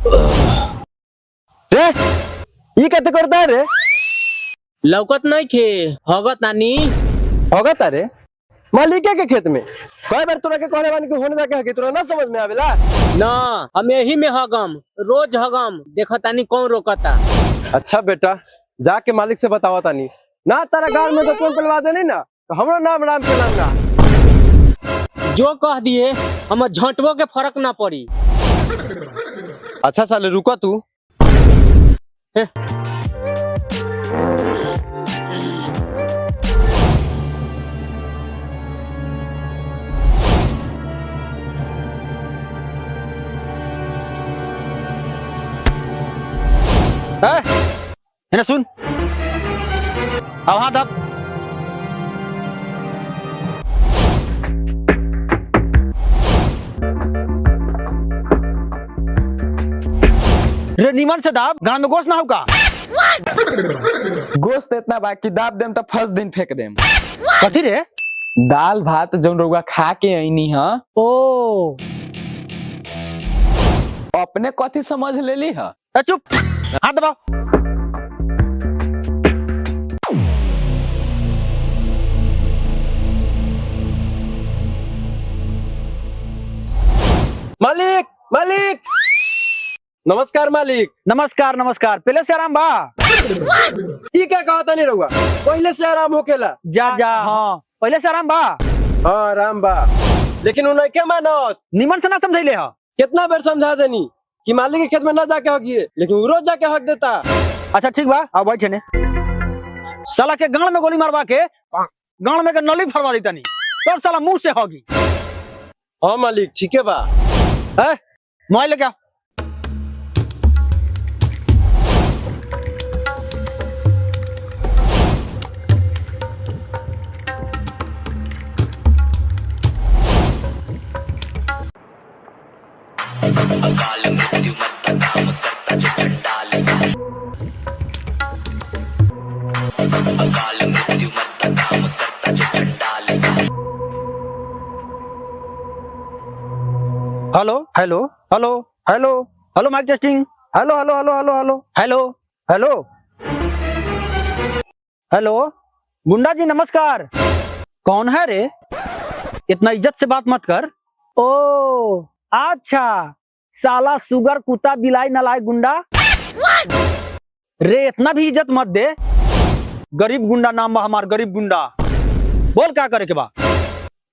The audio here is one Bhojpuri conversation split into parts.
रे ये कहते करता है रे लौकत नहीं खे होगत नानी होगा तारे मालिक के खेत में कई बार तोरा के कहने वाली के होने जाके हकी तोरा ना समझ में आवेला ना हम यही में हगम रोज हगम देखा तानी कौन रोकता। अच्छा बेटा जाके मालिक से बतावा तानी ना तारा गांव में तो कौन पलवा दे नहीं ना तो हमारा नाम राम के नाम ना जो कह दिए हम झंटवो के फर्क ना पड़ी। अच्छा साले रुका तू है सुन अब हाथ अब रे नीमन से दाब गांव में गोश्त ना होगा गोश्त इतना बाकी दाब देम तो फर्स्ट दिन फेंक देम। कथी रे दाल भात जौन रउआ खा के आईनी ह ओ अपने कथी समझ लेली ह। चुप हाथ दबाओ। मालिक मालिक नमस्कार मालिक नमस्कार नमस्कार पहले से आराम बा ये क्या कहा था नहीं रहुआ पहले से आराम होकेला जा जा हाँ पहले से आराम बा हाँ आराम बा लेकिन उन्हें क्या मानत नीमन से ना समझैले ह कितना बार समझा देनी कि मालिक के खेत में ना जाके हकिए लेकिन वो रोज जाके हक देता। अच्छा ठीक बा अब बैठे ने साला के गांड में गोली मारवा के गांड में के नली फरवा दी तनी तब साला मुंह से होगी। हाँ मालिक ठीक है बा मोबाइल लेके आओ। Hello hello hello hello hello mike testing hello hello hello hello hello hello hello hello गुंडा जी नमस्कार। कौन है रे इतना इज्जत से बात मत कर। ओ अच्छा साला सुगर कुत्ता बिलाई नलायक गुंडा रे इतना भी इज्जत मत दे। गरीब गुंडा नाम बा हमार गरीब गुंडा। बोल क्या करे के बा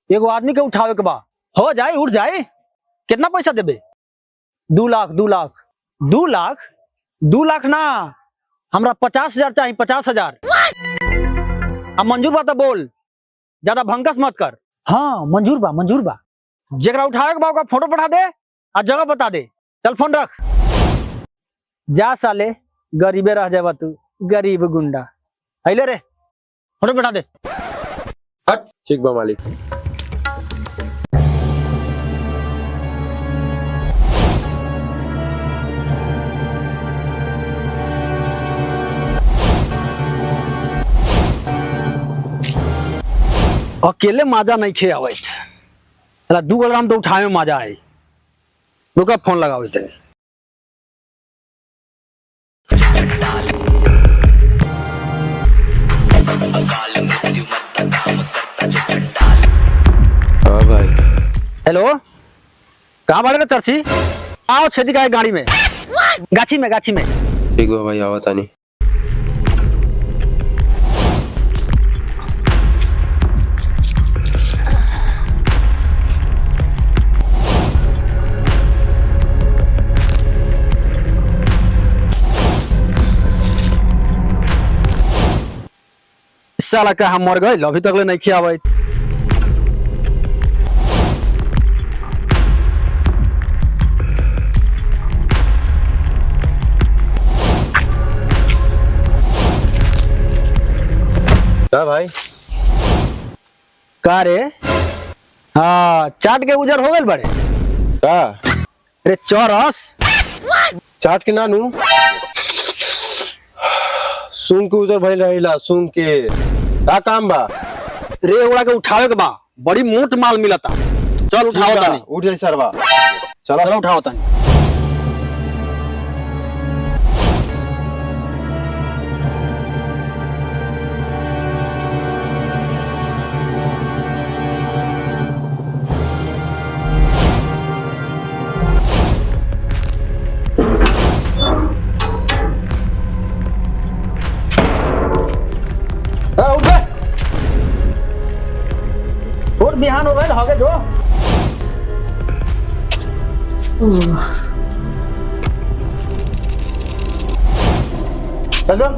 एगो आदमी के उठावे के बा हो जाए उठ जाए। कितना पैसा देबे 2 लाख 2 लाख 2 लाख 2 लाख ना हमरा 50,000 चाहिए 50,000। अब मंजूर बा तो बोल ज्यादा भंकस मत कर। हाँ मंजूर बा जगह उठावे के बा ओका फोटो पठा दे और जगह बता दे। चल फोन रख जा साले गरीबे रह जाबा तू गरीब गुंडा। अइले रे फोटो पठा दे। हट ठीक बा मालिक। अकेले मजा नहीं खे आवत 2 ग्राम तो उठावे में मजा आई। रुका फोन लगाओ तनी। हाँ भाई हेलो कहाँ बाड़े चर्ची आओ छेदी का गाड़ी में गाछी में ठीक बा भाई आवा तानी। साला का हम मर गए अभी तक ले नहीं खियावे। क्या भाई का रे हाँ चाट के उजर हो गए बड़े का रे चौरस चाट के नानू सुन के उजर भइल रहिला सुन के का काम बा रे ओड़ा के उठावे के बा बड़ी मोट माल मिलता। चल उठाओ तानी उठ जाई सरवा चलो उठाओ तानी। चल चल।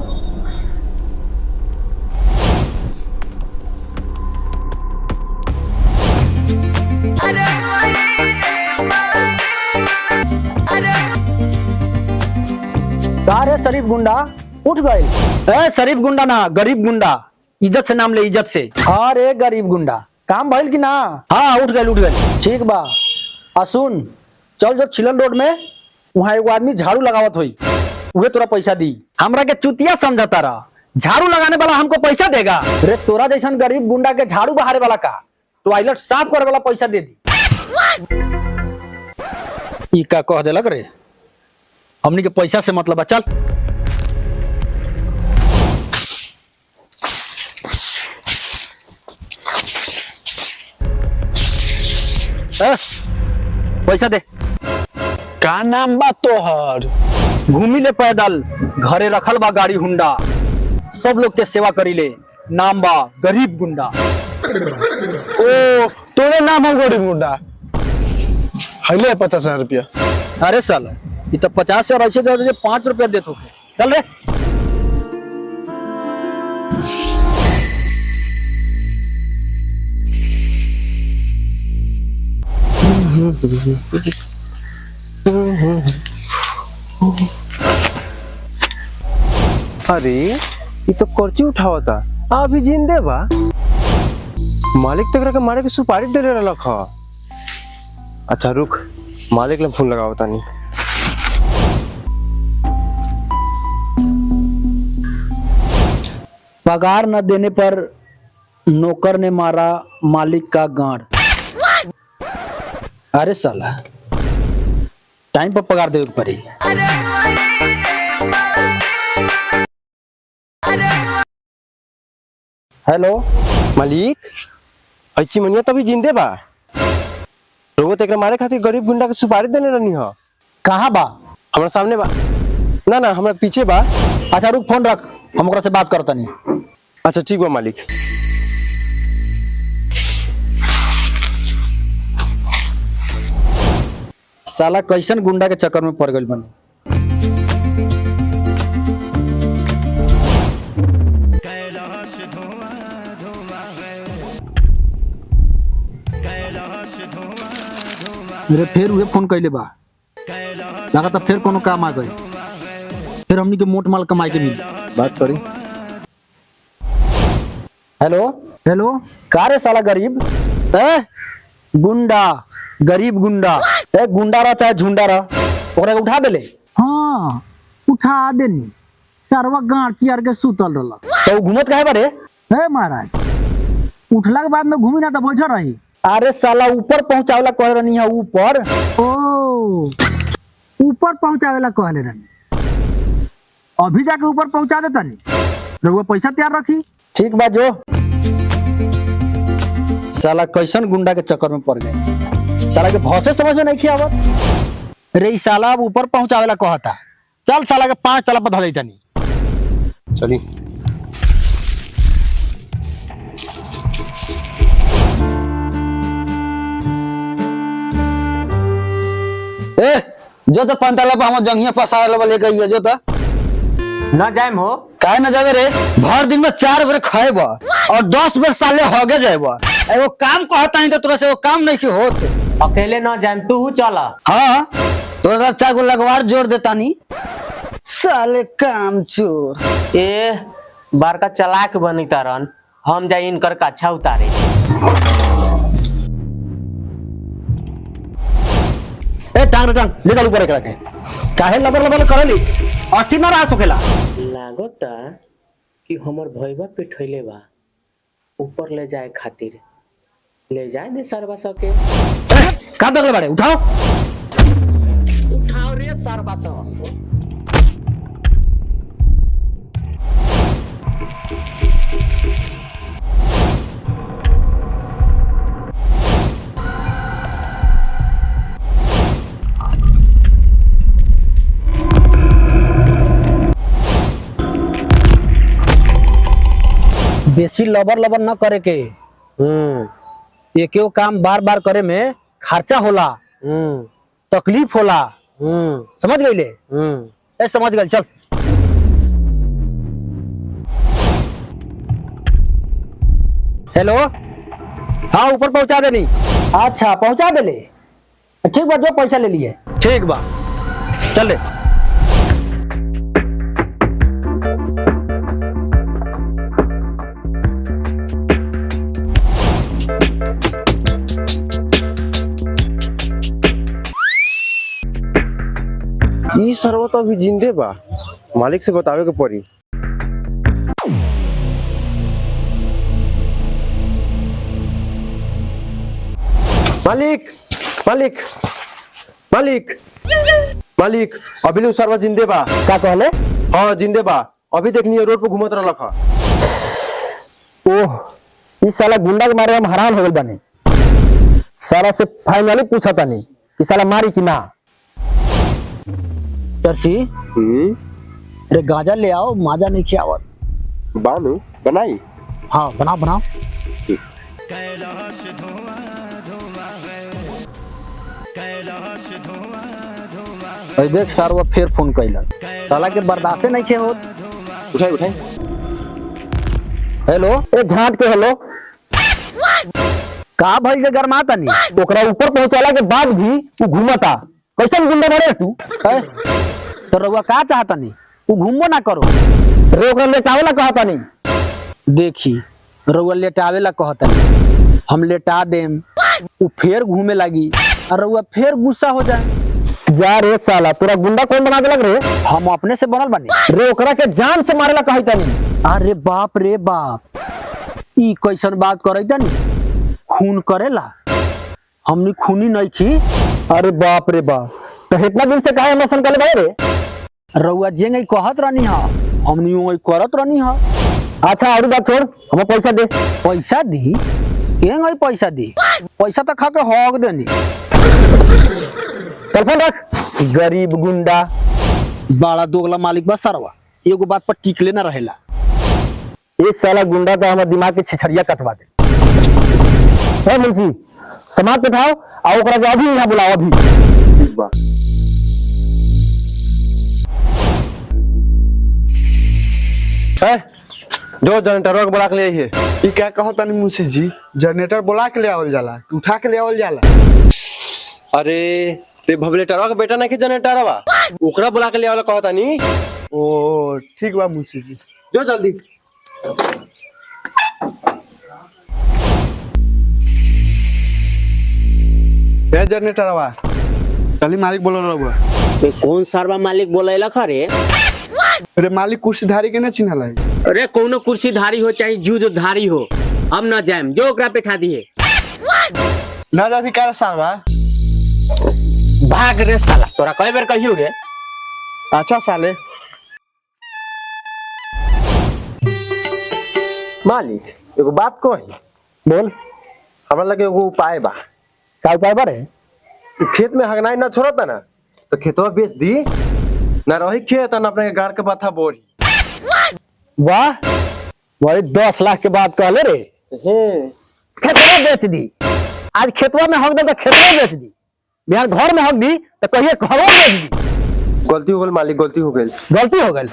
का रे शरीफ गुंडा उठ गए? ए शरीफ गुंडा ना, गरीब गुंडा। इज्जत से नाम ले, इज्जत से। अरे गरीब गुंडा, काम भइल कि ना? हाँ उठ गए, उठ गए। ठीक बा। आ सुन, चल जो छिलन रोड में वहाँ एगो आदमी झाड़ू लगावत होई, उहे तोरा पैसा दी। हमरा के चुतिया समझता रहा, झाड़ू लगाने वाला हमको पैसा देगा? रे तोरा जैसन गरीब गुंडा के झाड़ू बहारे वाला का टॉयलेट साफ करे वाला पैसा दे दी। ई का कह देलक रे? हमनी के पैसा से मतलब है, चल। पैसा दे। का नाम बा तोहर? घूमी ले पैदल, घरे रखल बा गाड़ी हुंडा, सब लोग के सेवा करी ले, नाम बा गरीब गुंडा। ओ तोरे नाम है गरीब गुंडा। हले 50,000 रुपया। अरे साला, ये तो 50 से ऐसे दे 5 रुपया देते हो। चल रे। अरे ये तो कर्ची उठावा था, अभी जिंदे बा। मालिक तक के मारे के सुपारी दे रहा। अच्छा रुक, मालिक ने फोन लगाओ तानी। पगार न देने पर नौकर ने मारा मालिक का गांड। अरे साला, टाइम पर पगार देवे के पड़ी। हेलो मालिक, अच्छी मनिया तभी जिंदे बा। रोबो तेकरा मारे खातिर गरीब गुंडा के सुपारी देने रहनी हो। कहाँ बा? हमारे सामने बा। ना ना, हमारे पीछे बा। अच्छा रुक, फोन रख, हम ओकरा से बात करता नहीं। अच्छा ठीक बा मालिक। साला कैसन गुंडा के चक्कर में पड़ गई बनी। मेरे फिर उहे फोन कैले बा, लगा था फिर कोनो काम आ गए, फिर हमनी के मोट माल कमाई के मिली। बात करी। हेलो हेलो, का रे साला गरीब? गुंडा, गरीब गुंडा। गुंडा रहा चाहे झुंडा रहा, ओकरा के उठा देले। हाँ उठा देनी, सरवा गांठ चियर के सुतल रहला। तो घूमत काहे बारे? हे महाराज, उठला के बाद में घूमी ना तो बैठा रही। अरे साला ऊपर पहुंचावेला कह रहनी है। ऊपर? ओ ऊपर पहुंचावेला कहले रहनी, अभी जाके ऊपर पहुंचा देता नहीं। रउआ पैसा तैयार रखी। ठीक बा जो। साला कैसन गुंडा के चक्कर में पड़ गए, साला के भौसे समझ में नहीं किया आवत। रे साला अब ऊपर पहुंचावेला कहता, चल साला के 5 तला पर धले तनी। चली। जो तो 5 तला पर हम जंगिया फसा लेके आइए जो तो। ना जाइम हो। काहे ना जावे रे? भर दिन में 4 बेर खाएबा और 10 बेर साले होगे जाएबा। एगो काम कहता है तो तोरा से वो काम नहीं की होत। अकेले ना जाइम, तू चला। हाँ तोरा 4 गो लगवार जोड़ देता नी। साले काम चोर। ए बार का चलाक बनी तारन, हम जाई इनकर कच्छा उतारे। ए टांग ले चल ऊपर एकरा के। काहे लबर लबर करलिस? अस्थिर ना रह सकेला। लागता कि हमर भईबा पे ठइले बा, ऊपर ले जाए खातिर। ले जाए दे सरबा सके। का दगले बाड़े? उठाओ उठाओ रे सरबा स। बेसी लबर लबर न करे के। एक काम बार बार करे में खर्चा होला, तकलीफ होला। समझ गईले? समझ गए। चल हेलो, हाँ ऊपर पहुंचा देनी। अच्छा पहुंचा दे ले, ठीक बा, जो पैसा ले लिए। ठीक बा, चल ले। ई सरवा तो अभी जिंदे बा, मालिक से बतावे के पड़ी। मालिक मालिक मालिक मालिक, अभी लोग सरवा जिंदे बा। का कहले? हाँ जिंदे बा, अभी देखनी रोड पे घूमत रहलक ह। ओह, इस साला गुंडा के मारे हम हैरान हो गए बने। साला से फाइनली पूछा तानी कि साला मारी कि ना। चर्ची, अरे गांजा ले आओ, माजा नहीं खियावत। बानू बनाई। हाँ बनाओ बनाओ। अरे देख सारवा फिर फोन कैलक, साला के बर्दाश्त नहीं खे होत। उठाई उठाई। हेलो, ए झांट के हेलो। का भइल जे गरमाता नहीं? ओकरा ऊपर पहुंचाला के बाद भी तू घूमता। कैसन गुंडा बड़े तू? तो रउआ का चाहता नहीं? तू घूमबो ना करो रे, ओकरा लेटावेला कहता नहीं। देखी रउआ लेटावेला कहता नहीं, हम लेटा देम, उ फिर घूमे लगी और रउआ फिर गुस्सा हो जाए। जा रे साला, तोरा गुंडा कौन बना देलक रे? हम अपने से बनल बने रे, ओकरा के जान से मारेला कहता नहीं। अरे बाप रे बाप, ई कैसन बात करैता नहीं? खून करेला, हमनी खूनी नहीं खी। अरे बाप रे बाप, तो इतना दिन से काहे इमोशन कर ले रे? रउआ जेंगे कहत रहनी हा, हमनी ओई करत रहनी हा। अच्छा और बात छोड़, हमें पैसा दे। पैसा दी? केंगे पैसा दी? पैसा तो खा के हॉग देनी। टेलीफोन रख, गरीब गुंडा। बड़ा दोगला मालिक बा सरवा, एगो बात पर टिकले ना रहेला। ये साला गुंडा तो हमारे दिमाग के छिछड़िया कटवा दे। है मुंशी, समाज पे उठाओ और ओकरा के अभी यहाँ बुलाओ अभी। ठीक बा। जो जनरेटर के बुला के ले आइए। ई क्या कहो तनी मुंशी जी, जनरेटर बुला के ले आवल जाला कि उठा के ले आवल जाला? अरे ते भवलेटरवा का बेटा नहीं कि जनरेटरवा, ओकरा बुला के ले आवला कहता नहीं। ओ ठीक बा मुंशी जी। जो जल्दी। ए जनरेटरवा, चली मालिक बोल रहा। कौन सारवा मालिक बोलेला खरे? अरे मालिक कुर्सीधारी के ना चिन्हल है? अरे कोनो कुर्सीधारी हो चाहे जूझधारी हो, हम न जाएम, जो ओकरा पे ठा दिए। ना जा भी कर साहबा। भाग रे साला, तोरा कई बार कहियो रे। अच्छा साले। मालिक एगो बात कही। बोल। हमरा लगे एगो उपाय बा। का उपाय बारे? खेत में हगनाई ना छोड़ता ना, तो खेतवा बेच दी ना, रही खेत ना अपने गार के बाथा बोरी। वाह, वही 10 लाख के बात कहले रे। खेतवा बेच दी, आज खेतवा में हक दे तो खेतवा बेच दी, बिहार घर में हक दी तो कहिए घरों बेच दी। गलती हो गई मालिक, गलती हो गई। गलती हो गई।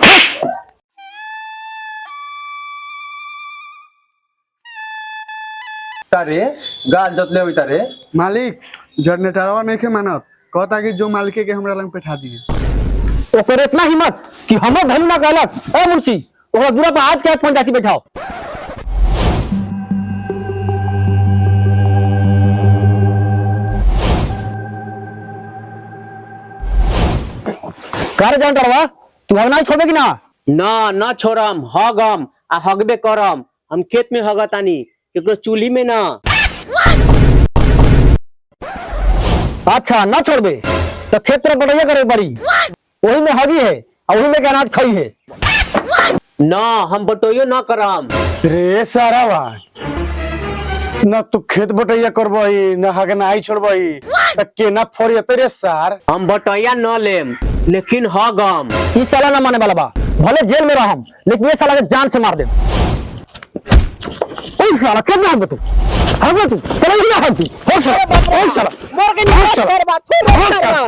तारे गाल जतले हुई तारे। मालिक जनरेटरवा नहीं के मानत, कहता कि जो मालिक के हमरा लंग बैठा दिए। ओकर इतना हिम्मत कि हमर धन ना कहलक। ए मुंशी, ओकरा दूरा पर आज के फोन जाती बैठाओ। कार जान करवा, तू हम नहीं छोड़े कि ना? ना ना छोड़म, हगम आ हगबे करम। हम खेत में हगतानी, केकरो चूल्ही में ना। अच्छा ना छोड़बे तो खेत तो बढ़िया करे पड़ी, वही में हगी है और वही में के अनाज खाई है। ना हम बटोइयो ना करम। रे सारा बात ना, तू खेत बटैया करबही ना हगनाई छोड़बही, त केना फोरियते रे सार। हम बटोइया न लेम, लेकिन हगम। इस साला ना माने वाला बा, भले जेल में रहम लेकिन ये साला के जान से मार दे। ओए साला क्या हग तू, हग तू, चल इधर हग तू। हो साला, हो साला मर के नहीं सर बात, हो साला,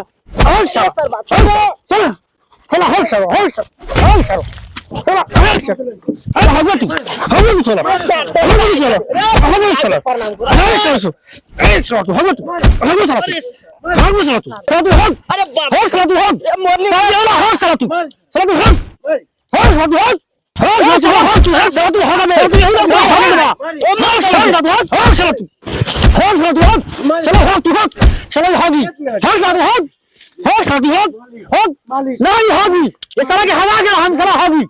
हो साला, चल चल हो साला, हो साला, हो साला। अरे हगवा तू साला साला अरे साला तू हगवा साला तू अरे बाप साला तू हग मोरली साला तू हग साला तू हग साला तू हग मैं साला तू नहीं होगी ये सारा के हवा के हम सारा होगी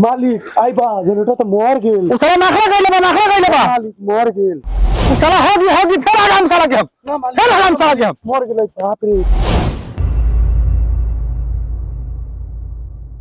मालिक आई बा जनरेटर तो मर गेल सारा नखरा गइले बा मालिक मर गेल सारा होगी फिर आराम सारा के हम फिर आराम सारा के हम मर गेल बाप रे